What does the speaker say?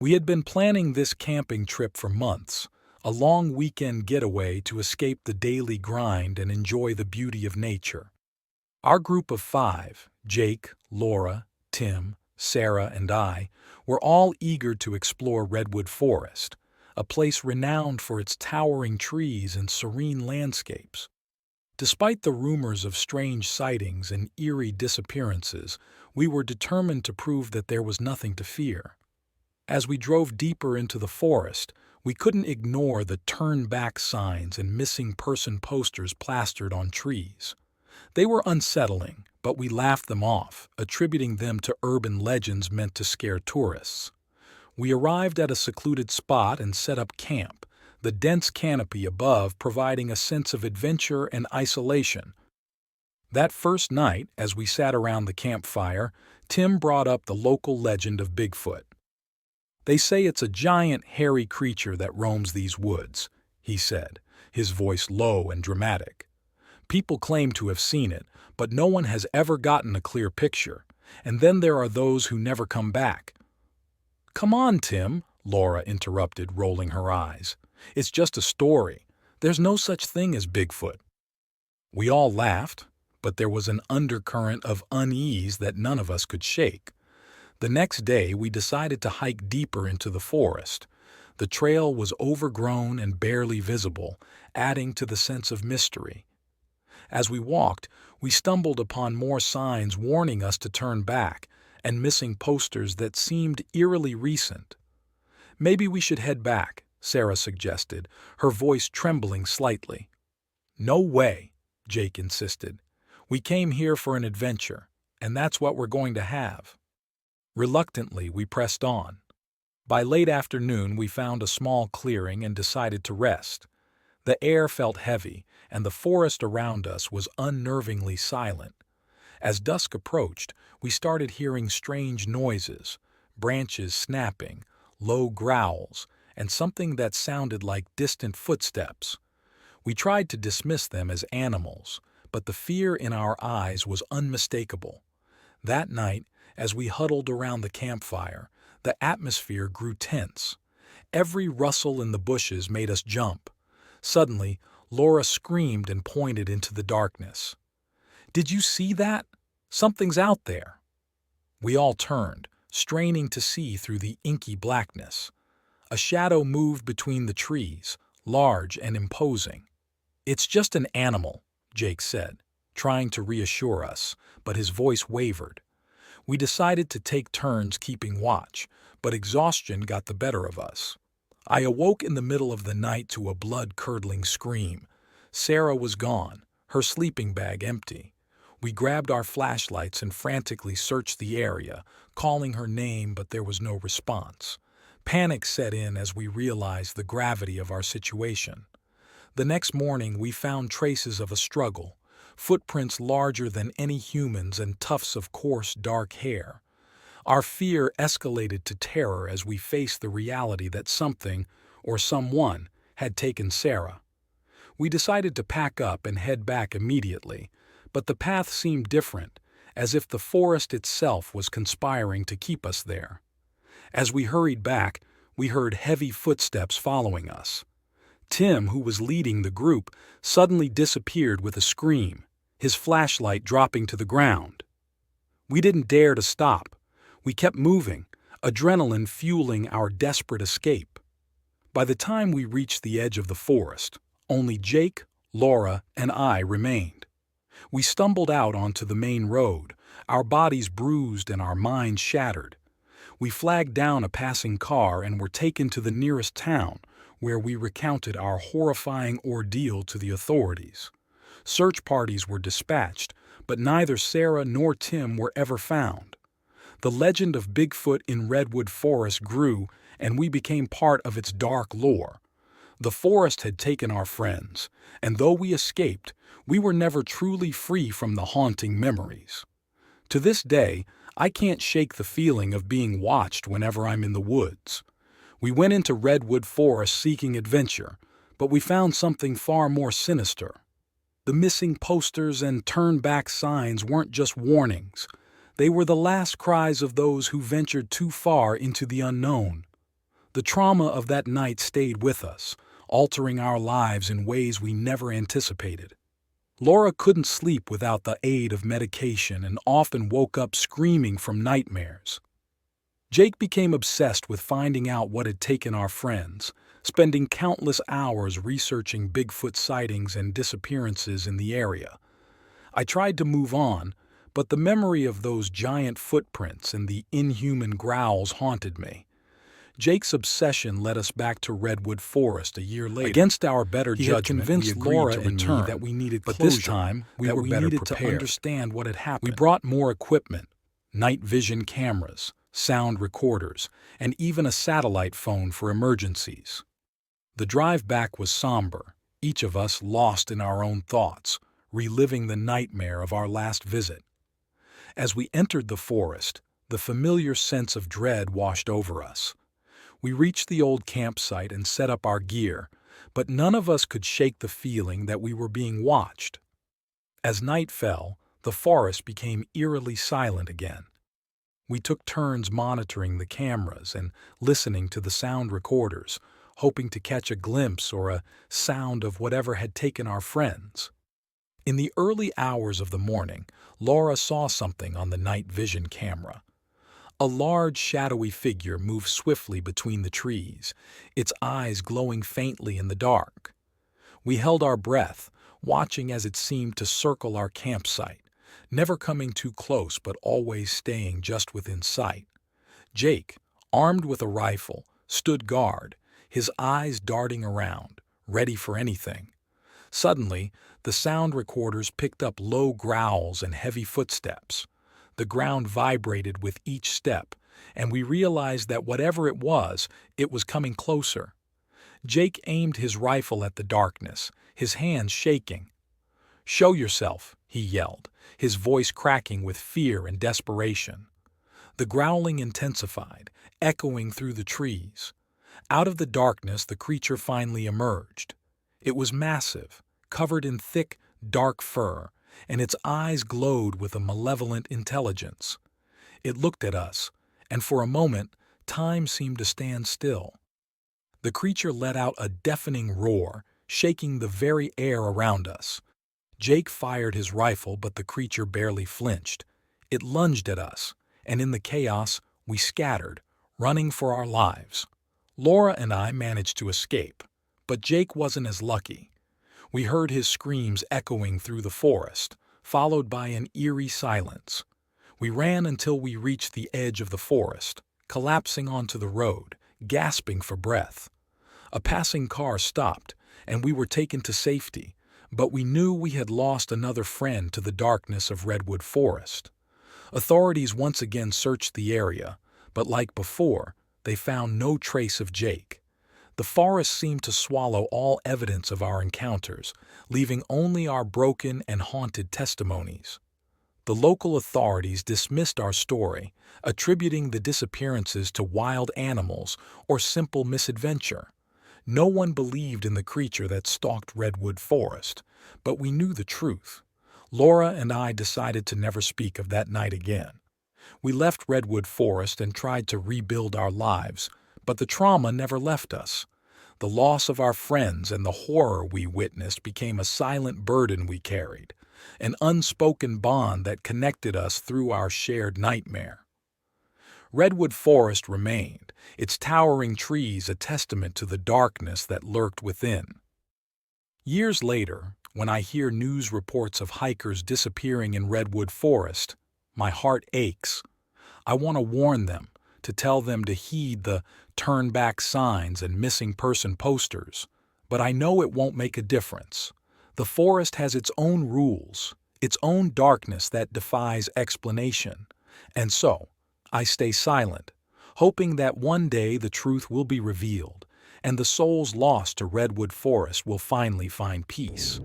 We had been planning this camping trip for months, a long weekend getaway to escape the daily grind and enjoy the beauty of nature. Our group of five, Jake, Laura, Tim, Sarah, and I, were all eager to explore Redwood Forest, a place renowned for its towering trees and serene landscapes. Despite the rumors of strange sightings and eerie disappearances, we were determined to prove that there was nothing to fear. As we drove deeper into the forest, we couldn't ignore the turn-back signs and missing person posters plastered on trees. They were unsettling, but we laughed them off, attributing them to urban legends meant to scare tourists. We arrived at a secluded spot and set up camp, the dense canopy above providing a sense of adventure and isolation. That first night, as we sat around the campfire, Tim brought up the local legend of Bigfoot. "They say it's a giant, hairy creature that roams these woods," he said, his voice low and dramatic. "People claim to have seen it, but no one has ever gotten a clear picture, and then there are those who never come back." "Come on, Tim," Laura interrupted, rolling her eyes. "It's just a story. There's no such thing as Bigfoot." We all laughed, but there was an undercurrent of unease that none of us could shake. The next day, we decided to hike deeper into the forest. The trail was overgrown and barely visible, adding to the sense of mystery. As we walked, we stumbled upon more signs warning us to turn back, and missing posters that seemed eerily recent. "Maybe we should head back," Sarah suggested, her voice trembling slightly. "No way," Jake insisted. "We came here for an adventure, and that's what we're going to have." Reluctantly, we pressed on. By late afternoon, we found a small clearing and decided to rest. The air felt heavy, and the forest around us was unnervingly silent. As dusk approached, we started hearing strange noises, branches snapping, low growls, and something that sounded like distant footsteps. We tried to dismiss them as animals, but the fear in our eyes was unmistakable. That night, as we huddled around the campfire, the atmosphere grew tense. Every rustle in the bushes made us jump. Suddenly, Laura screamed and pointed into the darkness. "Did you see that? Something's out there." We all turned, straining to see through the inky blackness. A shadow moved between the trees, large and imposing. "It's just an animal," Jake said, trying to reassure us, but his voice wavered. We decided to take turns keeping watch, but exhaustion got the better of us. I awoke in the middle of the night to a blood-curdling scream. Sarah was gone, her sleeping bag empty. We grabbed our flashlights and frantically searched the area, calling her name, but there was no response. Panic set in as we realized the gravity of our situation. The next morning, we found traces of a struggle, footprints larger than any humans and tufts of coarse, dark hair. Our fear escalated to terror as we faced the reality that something, or someone, had taken Sarah. We decided to pack up and head back immediately, but the path seemed different, as if the forest itself was conspiring to keep us there. As we hurried back, we heard heavy footsteps following us. Tim, who was leading the group, suddenly disappeared with a scream, his flashlight dropping to the ground. We didn't dare to stop. We kept moving, adrenaline fueling our desperate escape. By the time we reached the edge of the forest, only Jake, Laura, and I remained. We stumbled out onto the main road, our bodies bruised and our minds shattered. We flagged down a passing car and were taken to the nearest town, where we recounted our horrifying ordeal to the authorities. Search parties were dispatched, but neither Sarah nor Tim were ever found. The legend of Bigfoot in Redwood Forest grew, and we became part of its dark lore. The forest had taken our friends, and though we escaped, we were never truly free from the haunting memories. To this day, I can't shake the feeling of being watched whenever I'm in the woods. We went into Redwood Forest seeking adventure, but we found something far more sinister. The missing posters and turn-back signs weren't just warnings. They were the last cries of those who ventured too far into the unknown. The trauma of that night stayed with us, altering our lives in ways we never anticipated. Laura couldn't sleep without the aid of medication and often woke up screaming from nightmares. Jake became obsessed with finding out what had taken our friends, spending countless hours researching Bigfoot sightings and disappearances in the area. I tried to move on, but the memory of those giant footprints and the inhuman growls haunted me. Jake's obsession led us back to Redwood Forest a year later. Against our better judgment, we agreed Laura and me that we needed closure, but this time we were better prepared to understand what had happened. We brought more equipment, night vision cameras, sound recorders, and even a satellite phone for emergencies. The drive back was somber, each of us lost in our own thoughts, reliving the nightmare of our last visit. As we entered the forest, the familiar sense of dread washed over us. We reached the old campsite and set up our gear, but none of us could shake the feeling that we were being watched. As night fell, the forest became eerily silent again. We took turns monitoring the cameras and listening to the sound recorders, hoping to catch a glimpse or a sound of whatever had taken our friends. In the early hours of the morning, Laura saw something on the night vision camera. A large, shadowy figure moved swiftly between the trees, its eyes glowing faintly in the dark. We held our breath, watching as it seemed to circle our campsite, never coming too close but always staying just within sight. Jake, armed with a rifle, stood guard, his eyes darting around, ready for anything. Suddenly, the sound recorders picked up low growls and heavy footsteps. The ground vibrated with each step, and we realized that whatever it was coming closer. Jake aimed his rifle at the darkness, his hands shaking. "Show yourself," he yelled, his voice cracking with fear and desperation. The growling intensified, echoing through the trees. Out of the darkness, the creature finally emerged. It was massive, covered in thick, dark fur, and its eyes glowed with a malevolent intelligence. It looked at us, and for a moment, time seemed to stand still. The creature let out a deafening roar, shaking the very air around us. Jake fired his rifle, but the creature barely flinched. It lunged at us, and in the chaos, we scattered, running for our lives. Laura and I managed to escape, but Jake wasn't as lucky. We heard his screams echoing through the forest, followed by an eerie silence. We ran until we reached the edge of the forest, collapsing onto the road, gasping for breath. A passing car stopped, and we were taken to safety, but we knew we had lost another friend to the darkness of Redwood Forest. Authorities once again searched the area, but like before, they found no trace of Jake. The forest seemed to swallow all evidence of our encounters, leaving only our broken and haunted testimonies. The local authorities dismissed our story, attributing the disappearances to wild animals or simple misadventure. No one believed in the creature that stalked Redwood Forest, but we knew the truth. Laura and I decided to never speak of that night again. We left Redwood Forest and tried to rebuild our lives, but the trauma never left us. The loss of our friends and the horror we witnessed became a silent burden we carried, an unspoken bond that connected us through our shared nightmare. Redwood Forest remained, its towering trees a testament to the darkness that lurked within. Years later, when I hear news reports of hikers disappearing in Redwood Forest, my heart aches. I want to warn them, to tell them to heed the turn back signs and missing person posters, but I know it won't make a difference. The forest has its own rules, its own darkness that defies explanation, and so I stay silent, hoping that one day the truth will be revealed and the souls lost to Redwood Forest will finally find peace.